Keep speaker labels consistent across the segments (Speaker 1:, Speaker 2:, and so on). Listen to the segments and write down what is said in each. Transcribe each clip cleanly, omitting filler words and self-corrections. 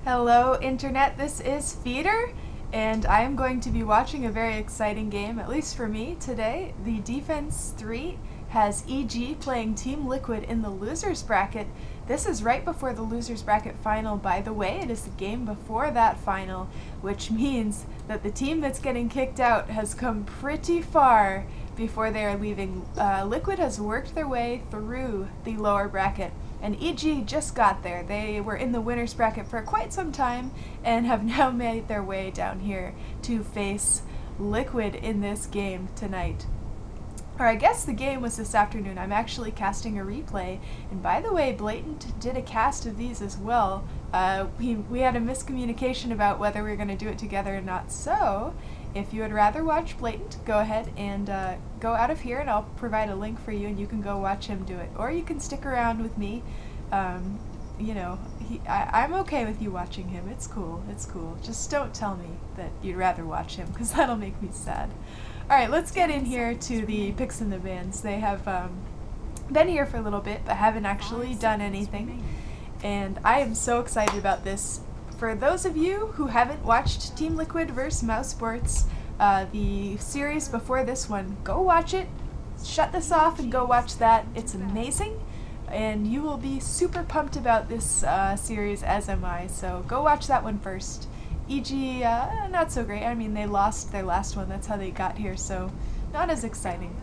Speaker 1: Hello Internet, this is Feeder, and I am going to be watching a very exciting game, at least for me, today. The Defense 3 has EG playing Team Liquid in the losers bracket. This is right before the losers bracket final, by the way. It is the game before that final, which means that the team that's getting kicked out has come pretty far before they are leaving. Liquid has worked their way through the lower bracket, and EG just got there. They were in the winners bracket for quite some time and have now made their way down here to face Liquid in this game tonight. Or I guess the game was this afternoon. I'm actually casting a replay, and by the way, Blatant did a cast of these as well. We had a miscommunication about whether we were going to do it together or not, so if you would rather watch Blatant, go ahead and go out of here and I'll provide a link for you and you can go watch him do it. Or you can stick around with me. You know, I'm okay with you watching him. It's cool. It's cool. Just don't tell me that you'd rather watch him, because that'll make me sad. Alright, let's get in here to the picks and the bans. They have been here for a little bit, but haven't actually done anything. And I am so excited about this. For those of you who haven't watched Team Liquid vs. Mouse Sports, the series before this one, go watch it. Shut this off and go watch that. It's amazing. And you will be super pumped about this series, as am I. So go watch that one first. EG, not so great. I mean, they lost their last one. That's how they got here, so not as exciting.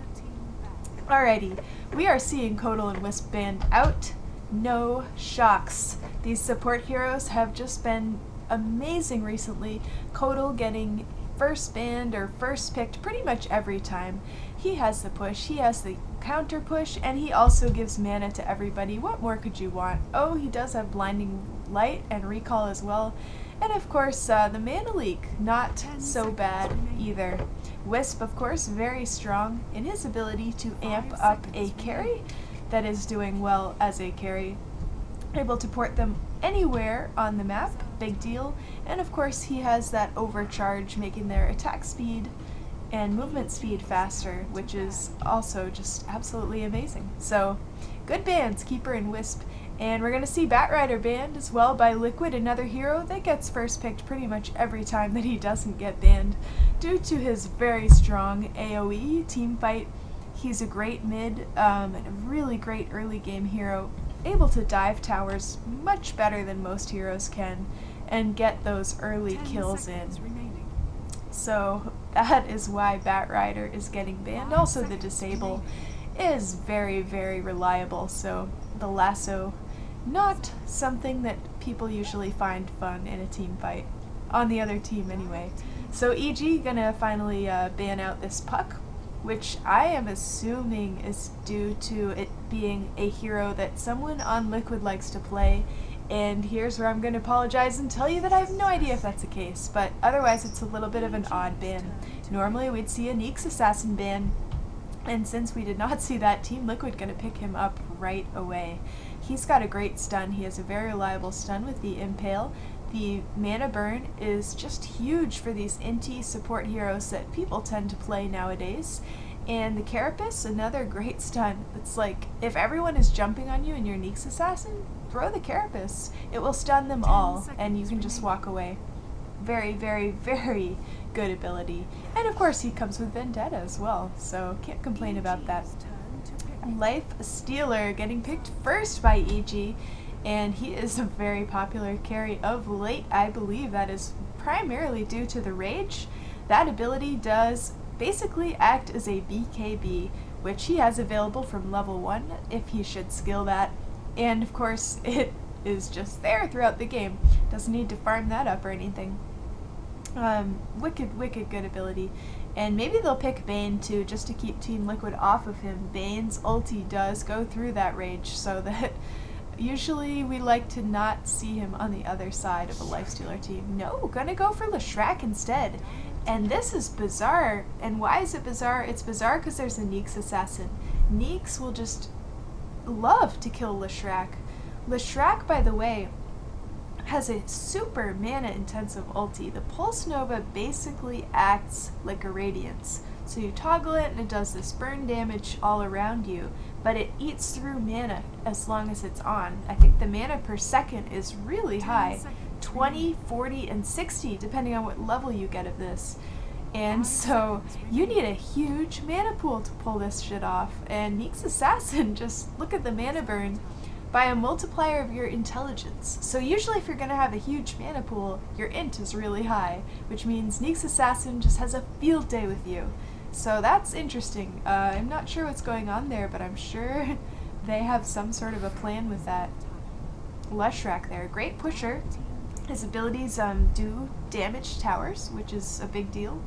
Speaker 1: Alrighty, we are seeing Kodal and Wisp banned out. No shocks. These support heroes have just been amazing recently. Kodal getting first banned or first picked pretty much every time. He has the push, he has the counter push, and he also gives mana to everybody. What more could you want? Oh, he does have blinding light and recall as well. And of course, the mana leak, not so bad either. Wisp, of course, very strong in his ability to amp up a carry that is doing well as a carry. Able to port them anywhere on the map, big deal. And of course, he has that overcharge, making their attack speed and movement speed faster, which is also just absolutely amazing. So, good bans, Keeper and Wisp. And we're going to see Batrider banned as well by Liquid, another hero that gets first picked pretty much every time that he doesn't get banned, due to his very strong AoE team fight. He's a great mid and a really great early game hero, able to dive towers much better than most heroes can and get those early kills in. So that is why Batrider is getting banned. Also, the disable is very, very reliable, so the lasso, not something that people usually find fun in a team fight, on the other team anyway. So EG gonna finally ban out this puck, which I am assuming is due to it being a hero that someone on Liquid likes to play, and here's where I'm going to apologize and tell you that I have no idea if that's the case, but otherwise it's a little bit of an odd ban. Normally we'd see a Nyx Assassin ban, and since we did not see that, Team Liquid gonna pick him up right away. He's got a great stun. He has a very reliable stun with the Impale. The mana burn is just huge for these inti support heroes that people tend to play nowadays. And the Carapace, another great stun. It's like, if everyone is jumping on you and you're Nyx Assassin, throw the Carapace. It will stun them all, and you can just walk away. Very, very, very good ability. And of course he comes with Vendetta as well, so can't complain about that. Life Stealer getting picked first by EG, and he is a very popular carry of late. I believe that is primarily due to the Rage. That ability does basically act as a BKB, which he has available from level 1 if he should skill that. And of course it is just there throughout the game. Doesn't need to farm that up or anything. Wicked good ability. And maybe they'll pick Bane too, just to keep Team Liquid off of him. Bane's ulti does go through that Rage, so that usually we like to not see him on the other side of a Lifestealer team. No, gonna go for Leshrac instead. And this is bizarre. And why is it bizarre? It's bizarre because there's a Nyx Assassin. Nyx will just love to kill Leshrac. Leshrac, by the way, has a super mana intensive ulti. The Pulse Nova basically acts like a Radiance. So you toggle it and it does this burn damage all around you, but it eats through mana as long as it's on. I think the mana per second is really high, 20, 40, and 60, depending on what level you get of this. And so you need a huge mana pool to pull this shit off. And Neek's Assassin, just look at the mana burn by a multiplier of your intelligence. So usually if you're going to have a huge mana pool, your int is really high, which means Neek's Assassin just has a field day with you. So that's interesting. I'm not sure what's going on there, but I'm sure they have some sort of a plan with that. Leshrac there, great pusher. His abilities do damage towers, which is a big deal.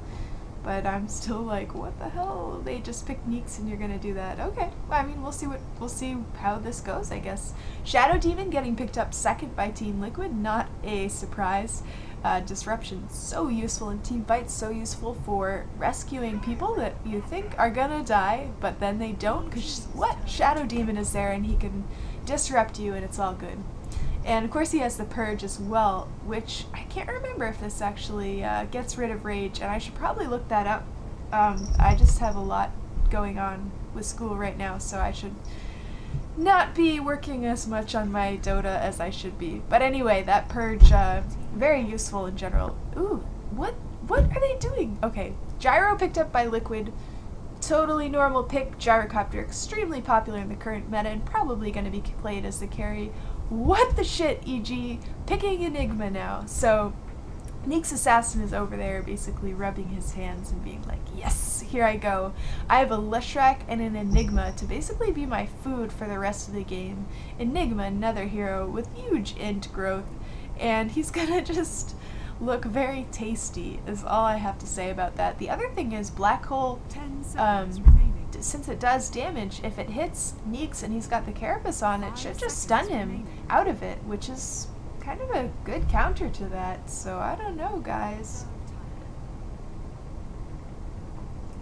Speaker 1: But I'm still like, what the hell? They just picked Neeks and you're gonna do that. Okay, well, I mean, we'll see how this goes, I guess. Shadow Demon getting picked up second by Team Liquid, not a surprise. Disruption, so useful in team fights, so useful for rescuing people that you think are gonna die, but then they don't, because what? Shadow Demon is there and he can disrupt you and it's all good. And of course he has the Purge as well, which I can't remember if this actually gets rid of Rage, and I should probably look that up. I just have a lot going on with school right now, so I should not be working as much on my Dota as I should be. But anyway, that Purge, very useful in general. Ooh, what are they doing? Okay, Gyro picked up by Liquid. Totally normal pick. Gyrocopter, extremely popular in the current meta and probably going to be played as the carry. What the shit, EG? Picking Enigma now. So, Neek's Assassin is over there basically rubbing his hands and being like, yes, here I go. I have a Leshrac and an Enigma to basically be my food for the rest of the game. Enigma, another hero with huge int growth, and he's gonna just look very tasty, is all I have to say about that. The other thing is Black Hole, since it does damage, if it hits Neeks and he's got the Carapace on, it should just stun him out of it, which is kind of a good counter to that. So I don't know, guys.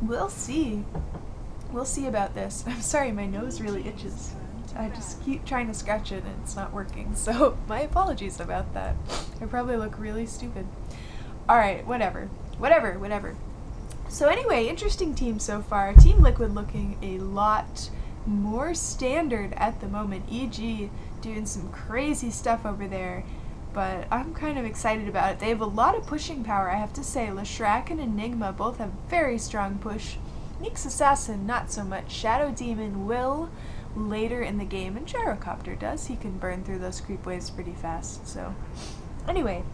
Speaker 1: We'll see. We'll see about this. I'm sorry, my nose really itches. I just keep trying to scratch it and it's not working, so my apologies about that. I probably look really stupid. Alright, whatever. So anyway, interesting team so far. Team Liquid looking a lot more standard at the moment. EG doing some crazy stuff over there, but I'm kind of excited about it. They have a lot of pushing power, I have to say. Leshrac and Enigma both have very strong push. Neek's Assassin, not so much. Shadow Demon will later in the game, and Gyrocopter does. He can burn through those creep waves pretty fast. So anyway,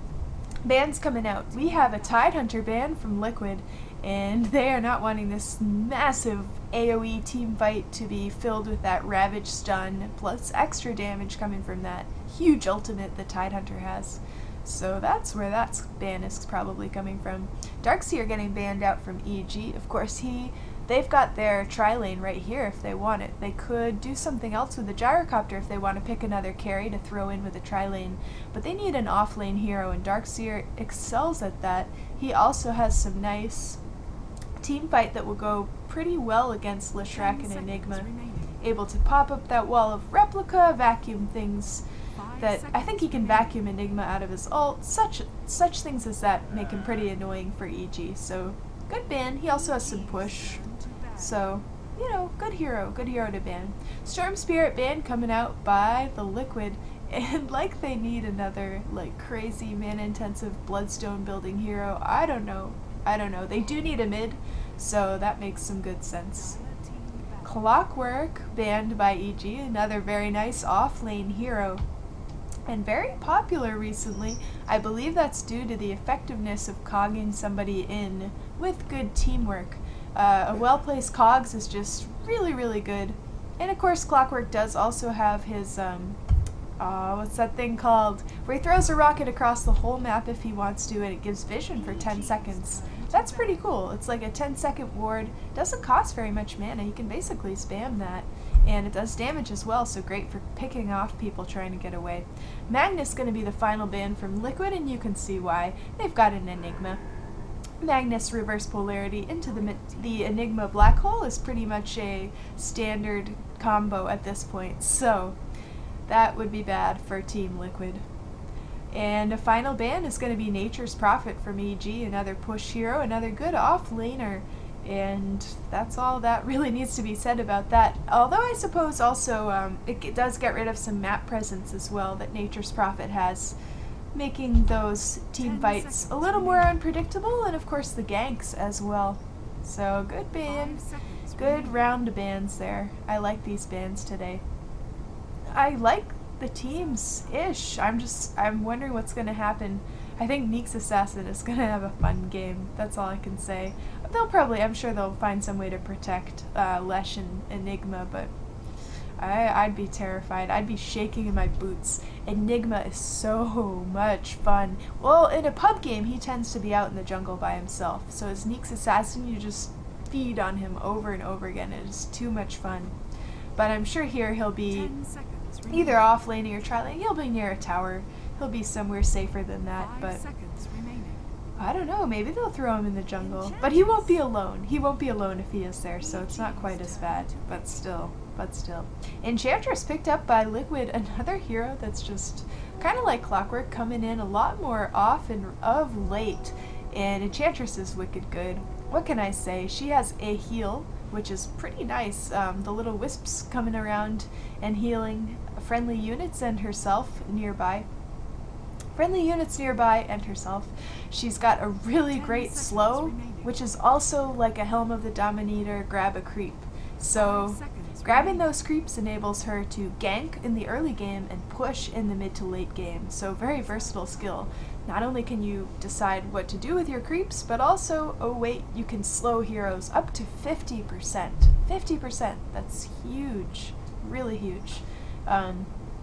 Speaker 1: bans coming out. We have a Tidehunter ban from Liquid, and they are not wanting this massive AoE team fight to be filled with that Ravage stun, plus extra damage coming from that huge ultimate the Tidehunter has. So that's where that ban is probably coming from. Darkseer getting banned out from EG. Of course, they've got their tri-lane right here if they want it. They could do something else with the Gyrocopter if they want to pick another carry to throw in with a tri-lane, but they need an off-lane hero, and Darkseer excels at that. He also has some nice team fight that will go pretty well against Leshrac and Enigma. Able to pop up that wall of replica, vacuum things that I think he can vacuum Enigma out of his ult. Such things as that make him pretty annoying for EG. So good ban. He also has some push. So, you know, good hero to ban. Storm Spirit ban coming out by the Liquid, and like they need another like crazy mana intensive bloodstone building hero. I don't know. They do need a mid, so that makes some good sense. Clockwork banned by EG, another very nice off-lane hero, and very popular recently. I believe that's due to the effectiveness of cogging somebody in with good teamwork. A well-placed cogs is just really good. And of course Clockwork does also have his what's that thing called, where he throws a rocket across the whole map if he wants to, and it gives vision for 10 seconds. That's pretty cool. It's like a 10-second ward. Doesn't cost very much mana. You can basically spam that. And it does damage as well, so great for picking off people trying to get away. Magnus going to be the final ban from Liquid, and you can see why. They've got an Enigma. Magnus reverse polarity into the Enigma black hole is pretty much a standard combo at this point, so that would be bad for Team Liquid. And a final ban is going to be Nature's Prophet from EG, another push hero, another good off-laner, and that's all that really needs to be said about that. Although I suppose also it does get rid of some map presence as well that Nature's Prophet has. making those team fights a little more unpredictable, and of course the ganks as well. So good ban, good round of bans there. I like these bans today. I like the teams-ish. I'm wondering what's gonna happen. I think Neek's Assassin is gonna have a fun game. That's all I can say. I'm sure they'll find some way to protect Lesh and Enigma, but I'd be terrified. I'd be shaking in my boots. Enigma is so much fun. Well, in a pub game, he tends to be out in the jungle by himself. So as Neek's Assassin, you just feed on him over and over again. It is too much fun. But I'm sure here he'll be either off laning or tri laning. He'll be near a tower. He'll be somewhere safer than that. But I don't know. Maybe they'll throw him in the jungle. But he won't be alone. He won't be alone if he is there. So it's not quite as bad. But still. Enchantress picked up by Liquid, another hero that's just kind of like clockwork, coming in a lot more often of late. And Enchantress is wicked good. What can I say? She has a heal, which is pretty nice. The little wisps coming around and healing friendly units and herself nearby. And herself. She's got a really great slow, which is also like a Helm of the Dominator, grab a creep. So grabbing those creeps enables her to gank in the early game and push in the mid to late game. So very versatile skill. Not only can you decide what to do with your creeps, but also, oh wait, you can slow heroes up to 50%. 50%, that's huge. Really huge.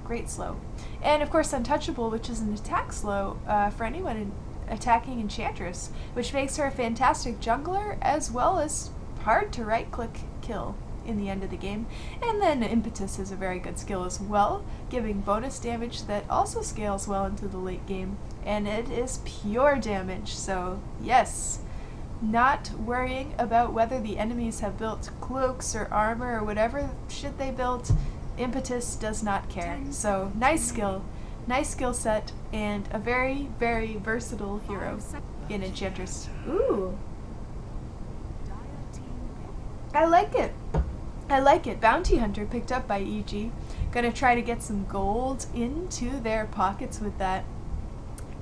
Speaker 1: Great slow. And of course Untouchable, which is an attack slow for anyone attacking Enchantress, which makes her a fantastic jungler as well as hard to right-click kill in the end of the game. And then Impetus is a very good skill as well, giving bonus damage that also scales well into the late game. And it is pure damage, so yes, not worrying about whether the enemies have built cloaks or armor or whatever shit they built. Impetus does not care. So nice skill set, and a very, very versatile hero in Enchantress. Ooh. I like it. Bounty Hunter picked up by EG. Gonna try to get some gold into their pockets with that.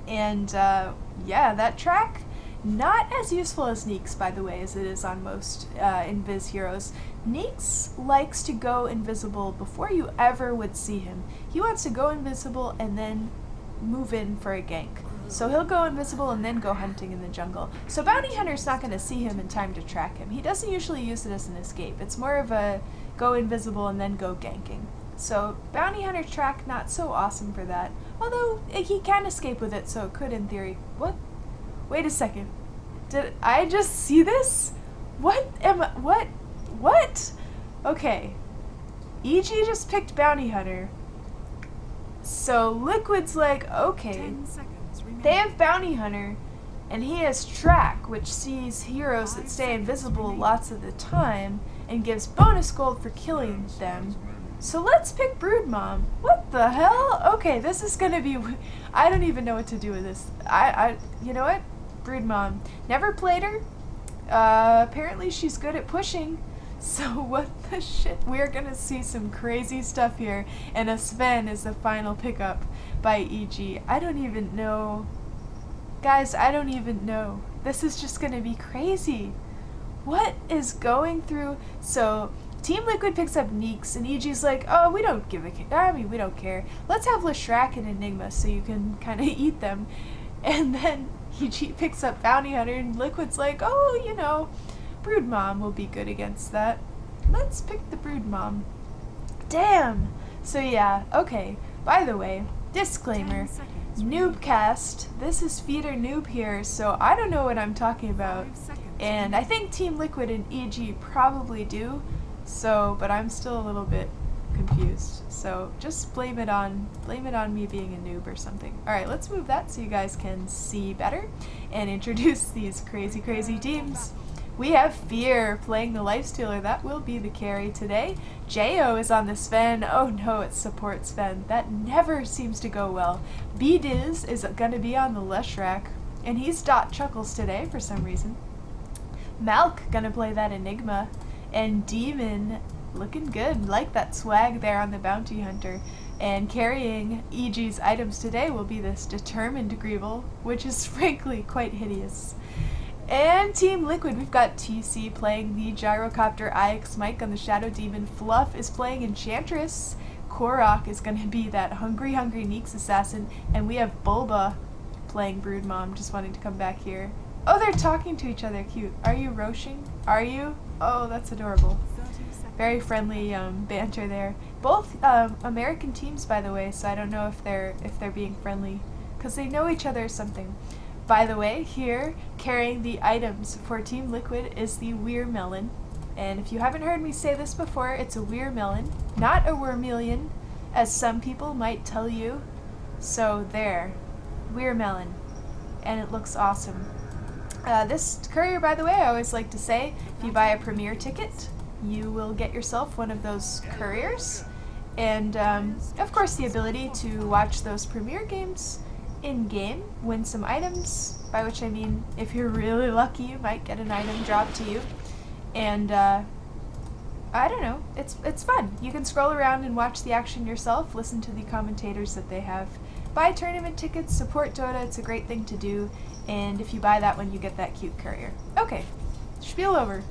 Speaker 1: And yeah, that track, not as useful as Neek's, by the way, as it is on most Invis heroes. Neek's likes to go invisible before you ever would see him. He wants to go invisible and then move in for a gank. So he'll go invisible and then go hunting in the jungle. So Bounty Hunter's not going to see him in time to track him. He doesn't usually use it as an escape. It's more of a go invisible and then go ganking. So Bounty Hunter's track, not so awesome for that. Although he can escape with it, so it could in theory. What? Wait a second. Did I just see this? What? Okay. EG just picked Bounty Hunter. So Liquid's like, okay. They have Bounty Hunter, and he has Track, which sees heroes that stay invisible lots of the time, and gives bonus gold for killing them. So let's pick Broodmom. What the hell? Okay, this is gonna be... I don't even know what to do with this. You know what? Broodmom. Never played her. Apparently she's good at pushing. So what the shit? We're gonna see some crazy stuff here. And a Sven is the final pickup by EG. I don't even know. Guys, I don't even know. This is just gonna be crazy. What is going through? So Team Liquid picks up Neeks, and EG's like, oh, we don't give a we don't care. Let's have Leshrac and Enigma so you can kind of eat them. And then EG picks up Bounty Hunter, and Liquid's like, oh, you know, Broodmom will be good against that. Let's pick the Broodmom. Damn! So yeah, okay. By the way, disclaimer, Noobcast. This is Feeder Noob here, so I don't know what I'm talking about. And I think Team Liquid and EG probably do, so, but I'm still a little bit confused. So just blame it on me being a noob or something. Alright, let's move that so you guys can see better and introduce these crazy, crazy teams. We have Fear playing the Lifestealer. That will be the carry today. Jo is on the Sven. Oh no, it's support Sven. That never seems to go well. B-Diz is gonna be on the Leshrac, and he's Dot Chuckles today for some reason. Malk gonna play that Enigma, and Demon looking good. Like that swag there on the Bounty Hunter. And carrying EG's items today will be this determined Greeble, which is frankly quite hideous. And Team Liquid, we've got TC playing the Gyrocopter IX Mike on the Shadow Demon. Fluff is playing Enchantress. Korok is going to be that hungry Neeks assassin. And we have Bulba playing Broodmom, just wanting to come back here. Oh, they're talking to each other, cute. Are you roshing? Are you? Oh, that's adorable. Very friendly banter there. Both American teams, by the way, so I don't know if they're being friendly, because they know each other or something. By the way, here, carrying the items for Team Liquid is the Weirmelon. And if you haven't heard me say this before, it's a Weirmelon, not a Wormelion, as some people might tell you. So there, Weirmelon. And it looks awesome. This courier, by the way, I always like to say, if you buy a Premier ticket, you will get yourself one of those couriers. And, of course, the ability to watch those Premier games in-game, win some items, by which I mean, if you're really lucky, you might get an item dropped to you. And, I don't know, it's fun. You can scroll around and watch the action yourself, listen to the commentators that they have. Buy tournament tickets, support Dota, it's a great thing to do, and if you buy that one, you get that cute courier. Okay, spiel over,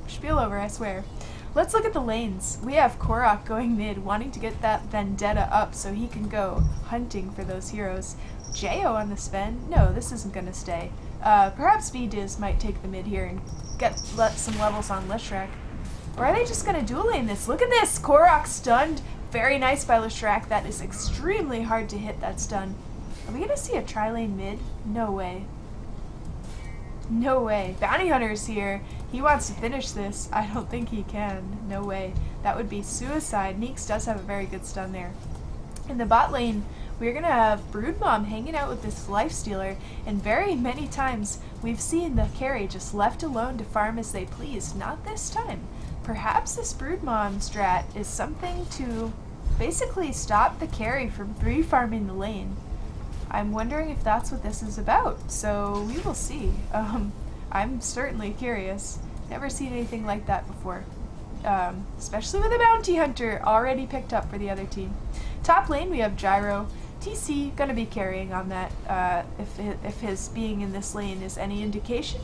Speaker 1: I swear. Let's look at the lanes. We have Korok going mid, wanting to get that Vendetta up so he can go hunting for those heroes. Jo on the Sven. No, this isn't going to stay. Perhaps VDiz might take the mid here and get some levels on Leshrac. Or are they just going to dual lane this? Look at this! Korok stunned. Very nice by Leshrac. That is extremely hard to hit, that stun. Are we going to see a tri-lane mid? No way. No way. Bounty Hunter's here. He wants to finish this. I don't think he can. No way. That would be suicide. Neeks does have a very good stun there. In the bot lane, we're going to have Broodmom hanging out with this Lifestealer, and very many times we've seen the carry just left alone to farm as they please. Not this time. Perhaps this Broodmom strat is something to basically stop the carry from farming the lane. I'm wondering if that's what this is about, so we will see. I'm certainly curious. Never seen anything like that before. Especially with a Bounty Hunter already picked up for the other team. Top lane we have Gyro. TC gonna be carrying on that if his being in this lane is any indication.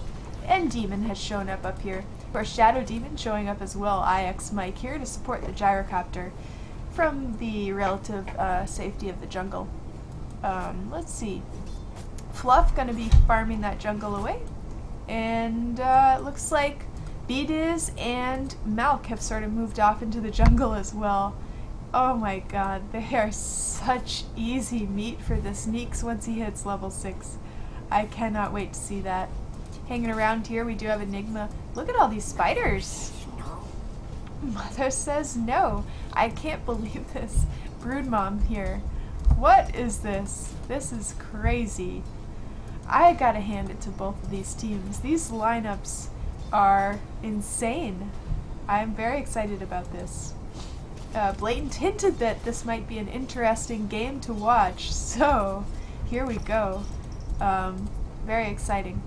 Speaker 1: And Demon has shown up here. Of course, Shadow Demon showing up as well. IX Mike here to support the Gyrocopter from the relative safety of the jungle. Let's see. Fluff gonna be farming that jungle away. And it looks like VDiz and Malk have sort of moved off into the jungle as well. Oh my god, they are such easy meat for this Neeks once he hits level 6. I cannot wait to see that. Hanging around here we do have Enigma. Look at all these spiders! Mother says no. I can't believe this. Broodmom here. What is this? This is crazy. I gotta hand it to both of these teams. These lineups are insane. I'm very excited about this. Blatant hinted that this might be an interesting game to watch, so here we go. Very exciting.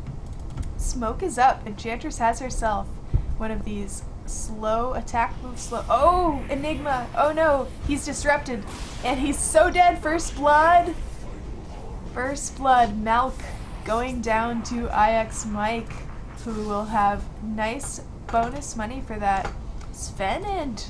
Speaker 1: Smoke is up. Enchantress has herself one of these slow attack moves. Oh, Enigma! Oh no, he's disrupted, and he's so dead. First blood. First blood. Malk going down to IX Mike, who will have nice bonus money for that. Sven and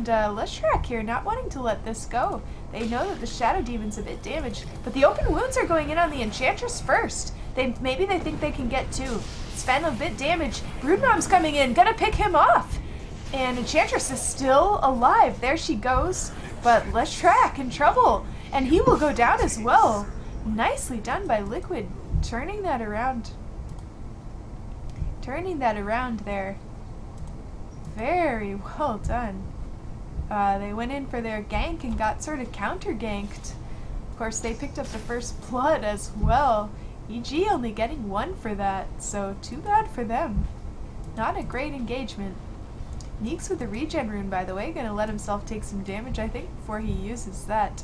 Speaker 1: Leshrac here not wanting to let this go. They know that the Shadow Demon's a bit damaged, but the open wounds are going in on the Enchantress first. Maybe they think they can get two. Sven a bit damaged. Broodmom's coming in, gonna pick him off. And Enchantress is still alive. There she goes. But Leshrac in trouble. And he will go down as well. Nicely done by Liquid. Turning that around. Turning that around there. Very well done. They went in for their gank and got sort of counter-ganked. Of course, they picked up the first blood as well. EG only getting one for that, so too bad for them. Not a great engagement. Neeks with the regen rune, by the way, gonna let himself take some damage, I think, before he uses that.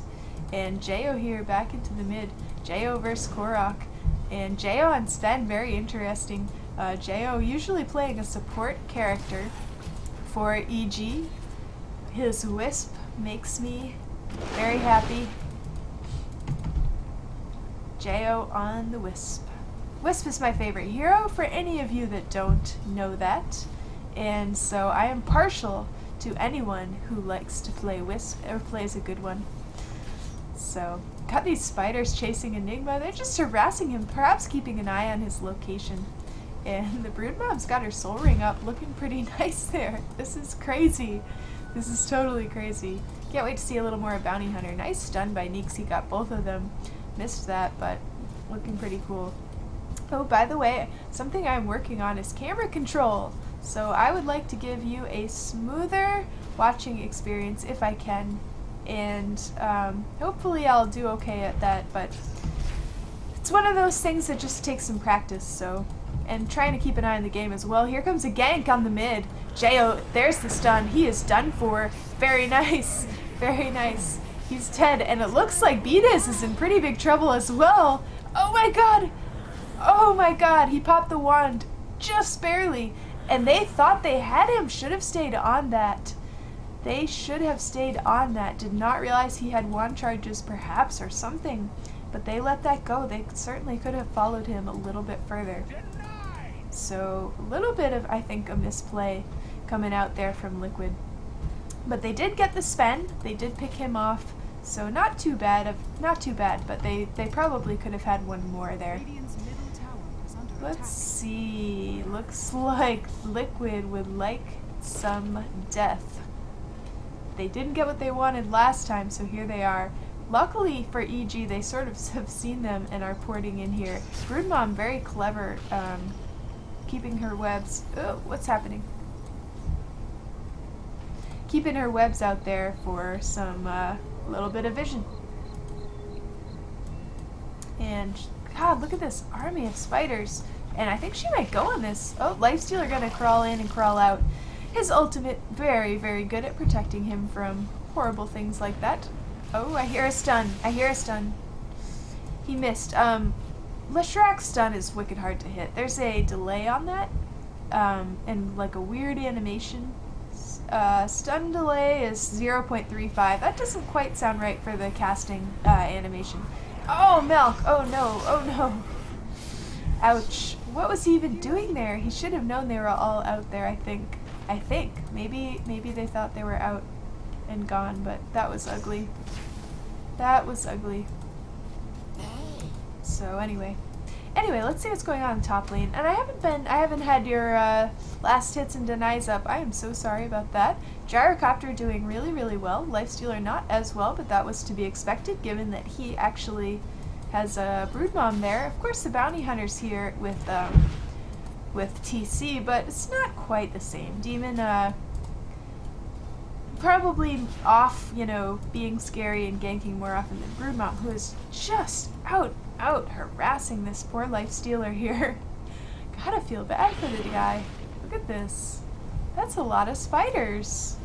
Speaker 1: And Jo here back into the mid. Jo versus Korok. And Jo and Sven, very interesting. Jo usually playing a support character for EG. His Wisp makes me Very happy. Jo on the Wisp. Wisp is my favorite hero for any of you that don't know that. And so I am partial to anyone who likes to play Wisp or plays a good one. So, got these spiders chasing Enigma. They're just harassing him, perhaps keeping an eye on his location. And the Broodmom's got her soul ring up, looking pretty nice there. This is crazy. This is totally crazy. Can't wait to see a little more of Bounty Hunter. Nice stun by Neeks. He got both of them. Missed that, but looking pretty cool. Oh, by the way, something I'm working on is camera control. So I would like to give you a smoother watching experience if I can. And hopefully I'll do okay at that, but it's one of those things that just takes some practice, so. And trying to keep an eye on the game as well. Here comes a gank on the mid. Jo, there's the stun. He is done for. Very nice. Very nice. He's dead, and it looks like Beatus is in pretty big trouble as well. Oh my god! Oh my god, he popped the wand just barely. And they thought they had him. Should have stayed on that. They should have stayed on that. Did not realize he had wand charges perhaps or something. But they let that go. They certainly could have followed him a little bit further. So a little bit of, I think, a misplay coming out there from Liquid. But they did get the spend. They did pick him off. So not too bad, but they probably could have had one more there. Let's see. Looks like Liquid would like some death. They didn't get what they wanted last time, so here they are. Luckily for EG, they sort of have seen them and are porting in here. Broodmom, very clever, keeping her webs. Oh, what's happening? Keeping her webs out there for some little bit of vision. And God, look at this army of spiders. And I think she might go on this. Oh, Lifestealer gonna crawl in and crawl out. His ultimate, very, very good at protecting him from horrible things like that. Oh, I hear a stun. I hear a stun. He missed. Leshrak's stun is wicked hard to hit. There's a delay on that, and like a weird animation. Stun delay is 0.35. That doesn't quite sound right for the casting animation. Oh, Milk! Oh no, oh no. Ouch. What was he even doing there? He should have known they were all out there, I think. Maybe they thought they were out and gone, but that was ugly. That was ugly. So anyway, let's see what's going on in top lane. And I haven't had your last hits and denies up. I am so sorry about that. Gyrocopter doing really, really well. Lifestealer not as well, but that was to be expected given that he actually has a Broodmom there. Of course, the Bounty Hunter's here with TC, but it's not quite the same. Demon probably off, you know, being scary and ganking more often than Broodmom, who is just out harassing this poor Lifestealer here. Gotta feel bad for the guy. Look at this. That's a lot of spiders.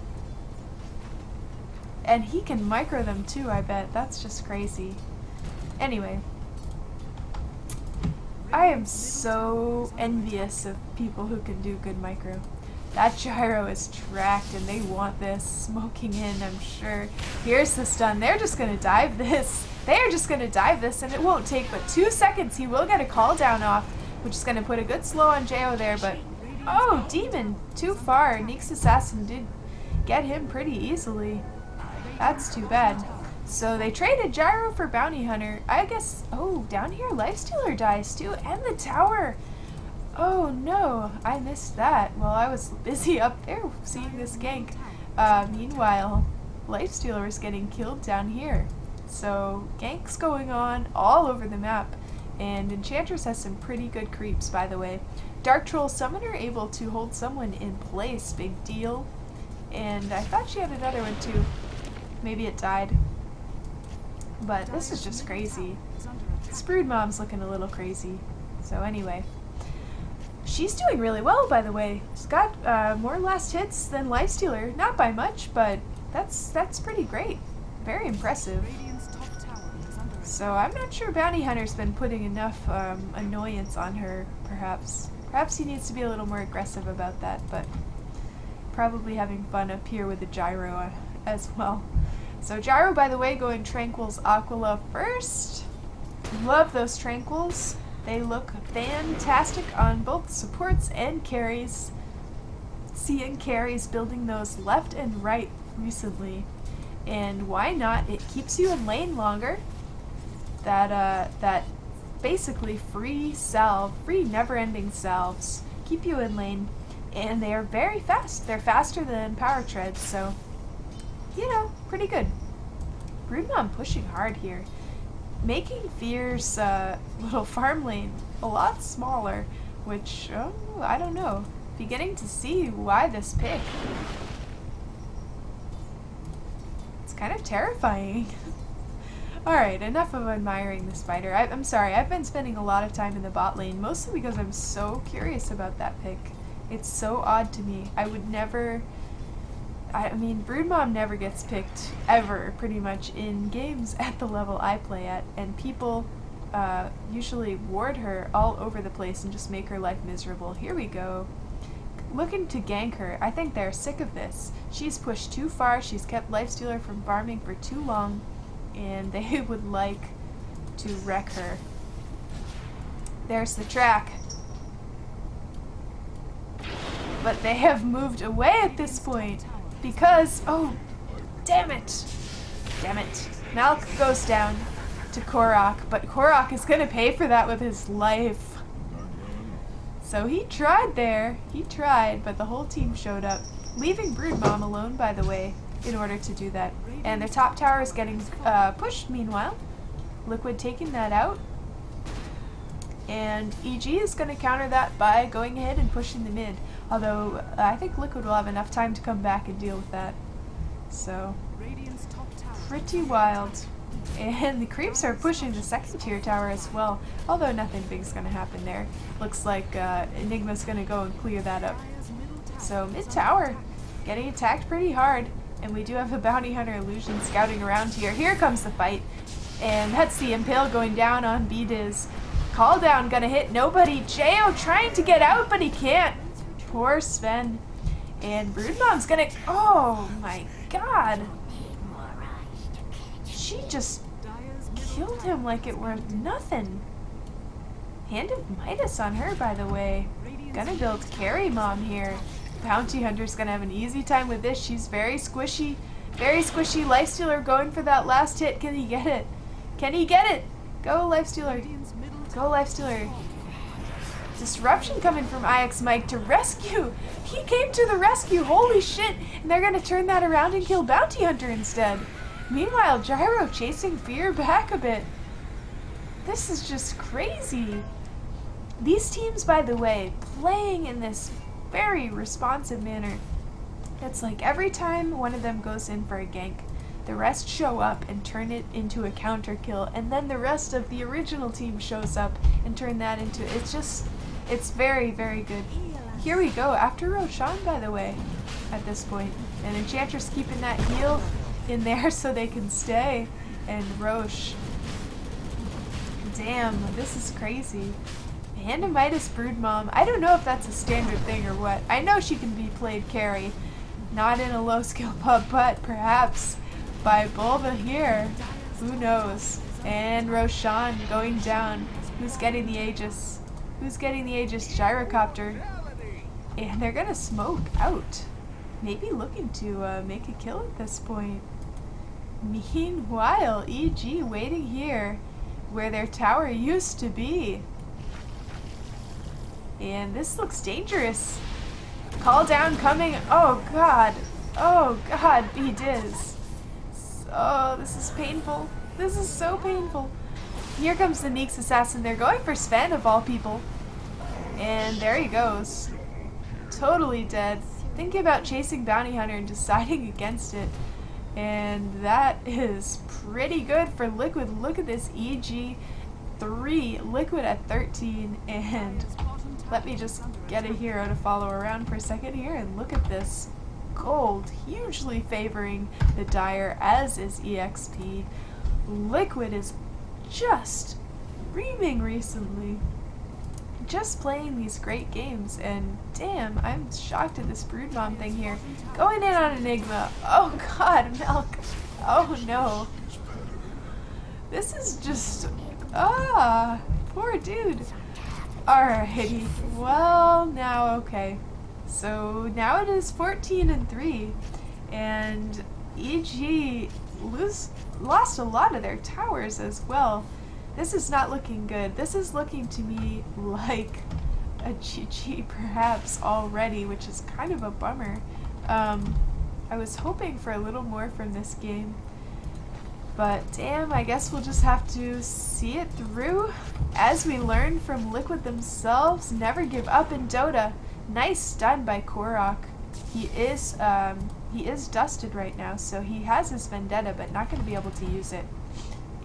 Speaker 1: And he can micro them too, I bet. That's just crazy. Anyway. I am so envious of people who can do good micro. That gyro is tracked and they want this smoking in, I'm sure. Here's the stun. They're just gonna dive this. They are just gonna dive this, and it won't take but 2 seconds. He will get a call down off, which is gonna put a good slow on Jo there, but oh, Demon, too far. Neeks Assassin did get him pretty easily. That's too bad. So they traded Gyro for Bounty Hunter. I guess, oh, down here Lifestealer dies too, and the tower. Oh no, I missed that while I was busy up there seeing this gank. Meanwhile, Lifestealer is getting killed down here. So ganks going on all over the map, and Enchantress has some pretty good creeps, by the way. Dark Troll Summoner able to hold someone in place, big deal. And I thought she had another one too. Maybe it died. But this is just crazy. Broodmom's looking a little crazy. So anyway. She's doing really well, by the way. She's got more last hits than Lifestealer. Not by much, but that's pretty great. Very impressive. So I'm not sure Bounty Hunter's been putting enough annoyance on her, perhaps. Perhaps he needs to be a little more aggressive about that, but probably having fun up here with the gyro as well. So Gyro, by the way, going Tranquil's Aquila first. Love those Tranquils. They look fantastic on both supports and carries. Seeing carries building those left and right recently. And why not? It keeps you in lane longer. That basically free never-ending salves keep you in lane. And they are very fast. They're faster than power treads, so you know, pretty good. Broodmom pushing hard here, making Fear's little farm lane a lot smaller, which, oh, I don't know. Beginning to see why this pick. It's kind of terrifying. Alright, enough of admiring this fighter. I'm sorry, I've been spending a lot of time in the bot lane, mostly because I'm so curious about that pick. It's so odd to me. I would never... I mean, Broodmom never gets picked, ever, pretty much, in games at the level I play at, and people usually ward her all over the place and just make her life miserable. Here we go. Looking to gank her. I think they're sick of this. She's pushed too far, she's kept Lifestealer from farming for too long, and they would like to wreck her. There's the track. But they have moved away at this point. Because, oh, damn it. Damn it. Malk goes down to Korok, but Korok is gonna pay for that with his life. So he tried there. He tried, but the whole team showed up. Leaving Broodmom alone, by the way, in order to do that. And their top tower is getting pushed, meanwhile. Liquid taking that out. And EG is gonna counter that by going ahead and pushing the mid. Although, I think Liquid will have enough time to come back and deal with that. So, pretty wild. And the creeps are pushing the second tier tower as well. Although nothing big's gonna happen there. Looks like Enigma's gonna go and clear that up. So, mid tower, getting attacked pretty hard. And we do have a Bounty Hunter Illusion scouting around here. Here comes the fight. And that's the Impale going down on B-Diz. Call down gonna hit nobody. Jo trying to get out, but he can't. Poor Sven. And Broodmom's gonna... Oh my god. She just killed him like it were nothing. Hand of Midas on her, by the way. Gonna build Carry Mom here. Bounty Hunter's gonna have an easy time with this. She's very squishy. Very squishy. Lifestealer going for that last hit. Can he get it? Can he get it? Go Lifestealer. Go Lifestealer. Disruption coming from IX Mike to rescue. He came to the rescue. Holy shit. And they're going to turn that around and kill Bounty Hunter instead. Meanwhile, Gyro chasing Fear back a bit. This is just crazy. These teams, by the way, playing in this very responsive manner. It's like every time one of them goes in for a gank, the rest show up and turn it into a counter kill, and then the rest of the original team shows up and turn that into... It's very, very good. Here we go, after Roshan, by the way, at this point. And Enchantress keeping that heal in there so they can stay. And Roche. Damn, this is crazy. Hand of Midas Broodmom. I don't know if that's a standard thing or what. I know she can be played carry. Not in a low skill pub, but perhaps by Bulba here. Who knows? And Roshan going down. Who's getting the Aegis? Who's getting the Aegis? Gyrocopter. And they're gonna smoke out. Maybe looking to make a kill at this point. Meanwhile, EG waiting here where their tower used to be. And this looks dangerous. Call down coming. Oh god. Oh god, B-Diz. Oh, this is painful. This is so painful. Here comes the Neeks Assassin. They're going for Sven of all people. And there he goes. Totally dead. Thinking about chasing Bounty Hunter and deciding against it. And that is pretty good for Liquid. Look at this EG3. Liquid at 13. And let me just get a hero to follow around for a second here and look at this. Gold hugely favoring the Dire, as is EXP. Liquid is just reaming recently. Just playing these great games, and damn, I'm shocked at this Broodmom thing here. Going in on Enigma. Oh god, Milk. Oh no. This is just... poor dude. Alrighty. Well, now, okay. So now it is 14-3. And EG lost a lot of their towers as well. This is not looking good. This is looking to me like a GG perhaps already, which is kind of a bummer. I was hoping for a little more from this game, but damn, I guess we'll just have to see it through. As we learn from Liquid themselves, never give up in Dota. Nice stun by Korok. He is dusted right now, so he has his Vendetta, but not going to be able to use it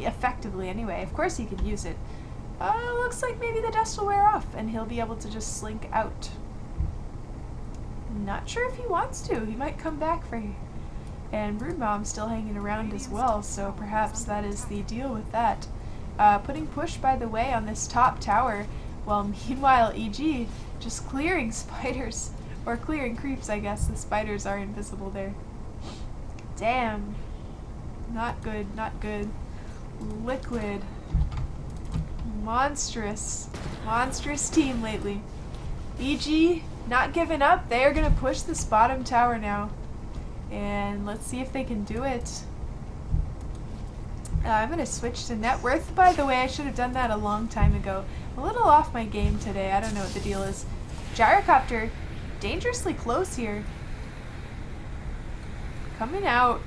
Speaker 1: effectively anyway. Of course he can use it. Looks like maybe the dust will wear off and he'll be able to just slink out. Not sure if he wants to. He might come back for you. And Broodmom's still hanging around as well, so perhaps that is the deal with that. Putting push, by the way, on this top tower, while meanwhile EG just clearing spiders. Or clearing creeps, I guess. The spiders are invisible there. Damn. Not good, not good. Liquid. Monstrous. Monstrous team lately. EG, not giving up. They are going to push this bottom tower now. And let's see if they can do it. I'm going to switch to net worth, by the way. I should have done that a long time ago. A little off my game today. I don't know what the deal is. Gyrocopter, dangerously close here. Coming out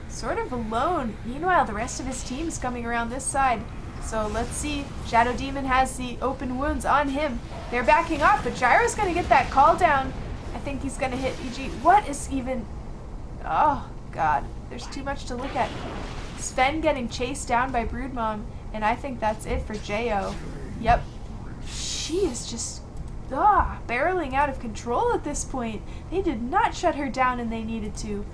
Speaker 1: sort of alone. Meanwhile, the rest of his team is coming around this side. So let's see. Shadow Demon has the open wounds on him. They're backing off, but Gyro's going to get that call down. I think he's going to hit EG. What is even... Oh, God. There's too much to look at. Sven getting chased down by Broodmom, and I think that's it for Jo. Yep. She is just... barreling out of control at this point. They did not shut her down, and they needed to.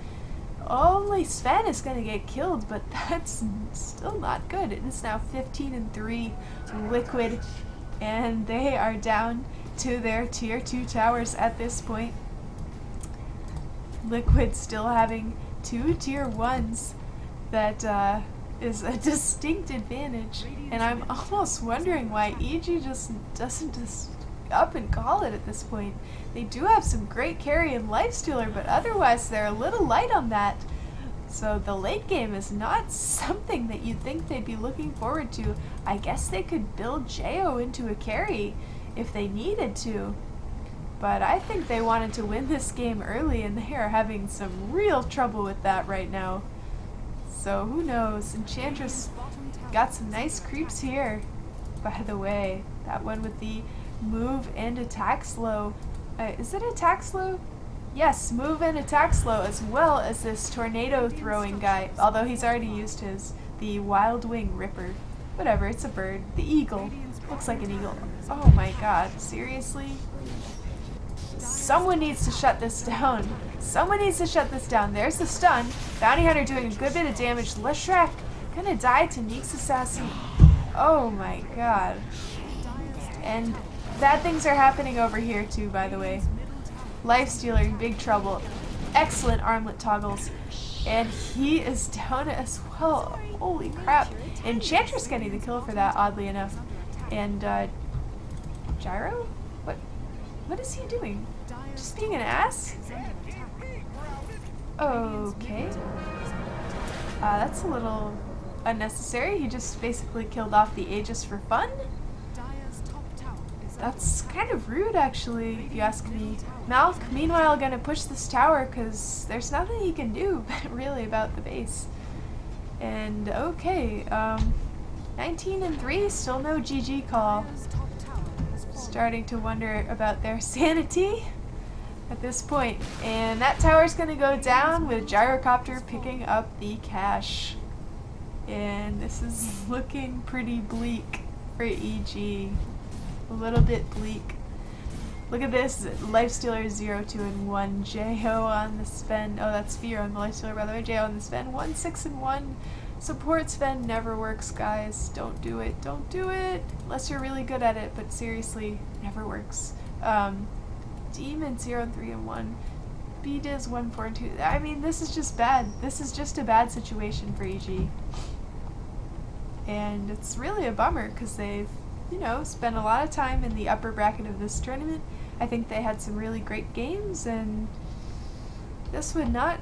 Speaker 1: Only Sven is going to get killed, but that's still not good. It is now 15-3 Liquid, and they are down to their tier 2 towers at this point. Liquid still having 2 tier 1s. That is a distinct advantage, and I'm almost wondering why EG just doesn't just up and call it at this point. They do have some great carry and lifestealer, but otherwise they're a little light on that. So the late game is not something that you'd think they'd be looking forward to. I guess they could build Jo into a carry if they needed to, but I think they wanted to win this game early, and they are having some real trouble with that right now. So who knows? Enchantress got some nice creeps here. By the way, that one with the move and attack slow. Is it attack slow? Yes, move and attack slow, as well as this tornado throwing guy. Although he's already used his. The Wild Wing Ripper. Whatever, it's a bird. The eagle. Looks like an eagle. Oh my god, seriously? Someone needs to shut this down. Someone needs to shut this down. There's the stun. Bounty Hunter doing a good bit of damage. Leshrac gonna die to Neek's assassin. Oh my god. And bad things are happening over here too, by the way. Lifestealer in big trouble. Excellent armlet toggles. And he is down as well. Holy crap. Enchantress getting the kill for that, oddly enough. And Gyro? What is he doing? Just being an ass? Okay. That's a little unnecessary. He just basically killed off the Aegis for fun. That's kind of rude, actually, if you ask me. Malk, meanwhile, gonna push this tower because there's nothing he can do, really, about the base. And, okay, 19-3, still no GG call. Starting to wonder about their sanity at this point. And that tower's gonna go down with Gyrocopter picking up the cash. And this is looking pretty bleak for EG. A little bit bleak. Look at this. Lifestealer 0, 2, and 1. Jo on the Sven. Oh, that's Fear on the Lifestealer, by the way. Jo on the Sven. 1, 6, and 1. Support Sven never works, guys. Don't do it. Don't do it. Unless you're really good at it, but seriously, never works. Demon 0, 3, and 1. BDiz 142. I mean, this is just bad. This is just a bad situation for EG. And it's really a bummer because they've, you know, spent a lot of time in the upper bracket of this tournament. I think they had some really great games, and this would not,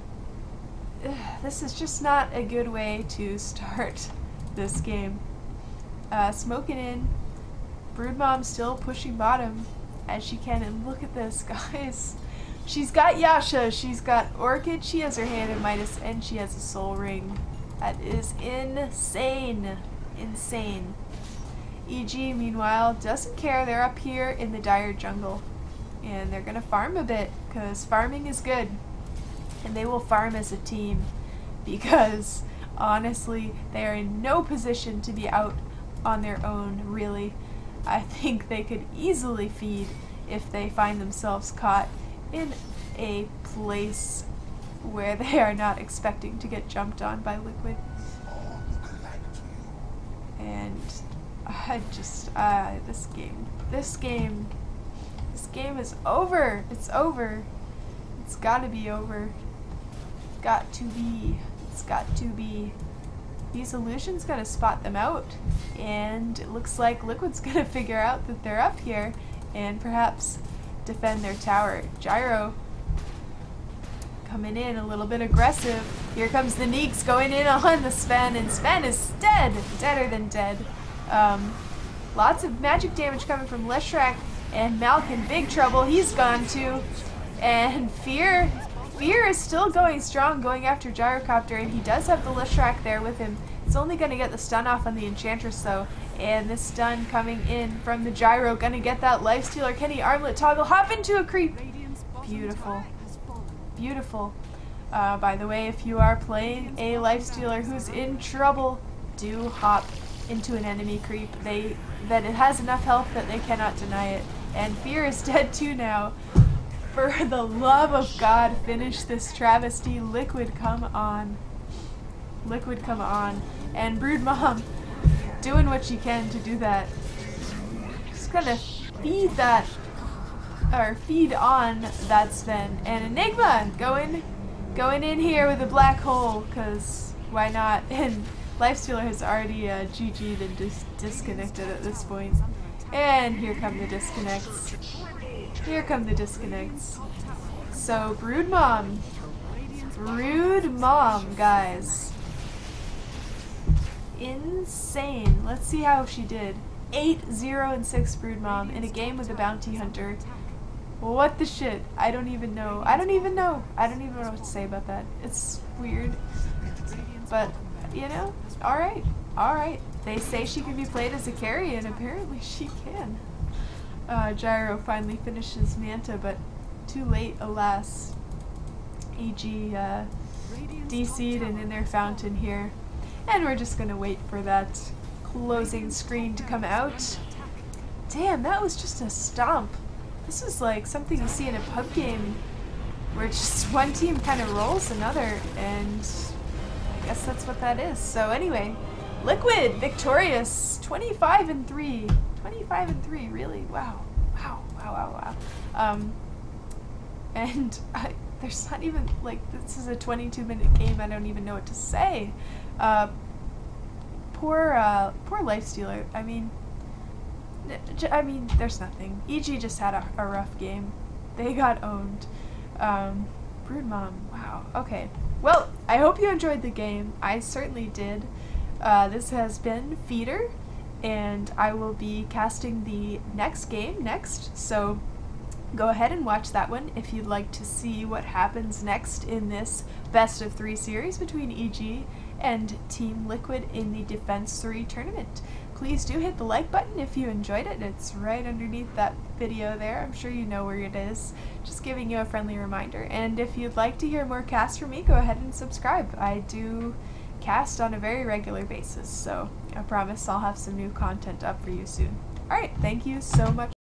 Speaker 1: this is just not a good way to start this game. Smoking in, Broodmom still pushing bottom as she can, and look at this, guys. She's got Yasha, she's got Orchid, she has her hand in Midas, and she has a Soul Ring. That is insane. Insane. EG, meanwhile, doesn't care. They're up here in the dire jungle. And they're gonna farm a bit, because farming is good. And they will farm as a team, because, honestly, they are in no position to be out on their own, really. I think they could easily feed if they find themselves caught in a place where they are not expecting to get jumped on by Liquid. And I just, this game is over. It's over. It's gotta be over. Got to be. It's got to be. These illusions gotta spot them out, and it looks like Liquid's gonna figure out that they're up here and perhaps defend their tower. Gyro coming in a little bit aggressive. Here comes the Neeks going in on the Sven, and Sven is dead. Deader than dead. Lots of magic damage coming from Leshrac, and Malk in big trouble. He's gone too. And Fear is still going strong, going after Gyrocopter, and he does have the Leshrac there with him. It's only going to get the stun off on the Enchantress though, and this stun coming in from the Gyro, gonna get that Lifestealer. Can he armlet toggle? Hop into a creep! Beautiful. Beautiful. By the way, if you are playing a Lifestealer who's in trouble, do hop into an enemy creep. That it has enough health that they cannot deny it. And Fear is dead too now. For the love of God, finish this travesty. Liquid, come on. Liquid, come on. And Broodmom doing what she can to do that. Just gonna feed that, or feed on that Sven. And Enigma going in here with a black hole, cause why not? And Lifestealer has already GG'd and disconnected at this point. And here come the disconnects. Here come the disconnects. So Broodmom, guys. Insane. Let's see how she did. 8-0-6 Broodmom in a game with a bounty hunter. What the shit? I don't even know. I don't even know what to say about that. It's weird. But, you know, alright. Alright. They say she can be played as a carry, and apparently she can. Gyro finally finishes Manta, but too late, alas. EG DC'd and in their fountain here. And we're just gonna wait for that closing screen to come out. Damn, that was just a stomp. This is like something you see in a pub game where just one team kind of rolls another, and I guess that's what that is. So anyway, Liquid victorious, 25-3. 25-3, really? Wow. And there's not even, like, this is a 22-minute game, I don't even know what to say. Poor Lifestealer. I mean, there's nothing. EG just had a rough game. They got owned. Broodmom, wow. Okay. Well, I hope you enjoyed the game. I certainly did. This has been Feeder, and I will be casting the next game next, so go ahead and watch that one if you'd like to see what happens next in this best of 3 series between EG and Team Liquid in the Defense 3 tournament. Please do hit the like button if you enjoyed it. It's right underneath that video there. I'm sure you know where it is. Just giving you a friendly reminder. And if you'd like to hear more casts from me, go ahead and subscribe. I do cast on a very regular basis, so I promise I'll have some new content up for you soon. Alright, thank you so much.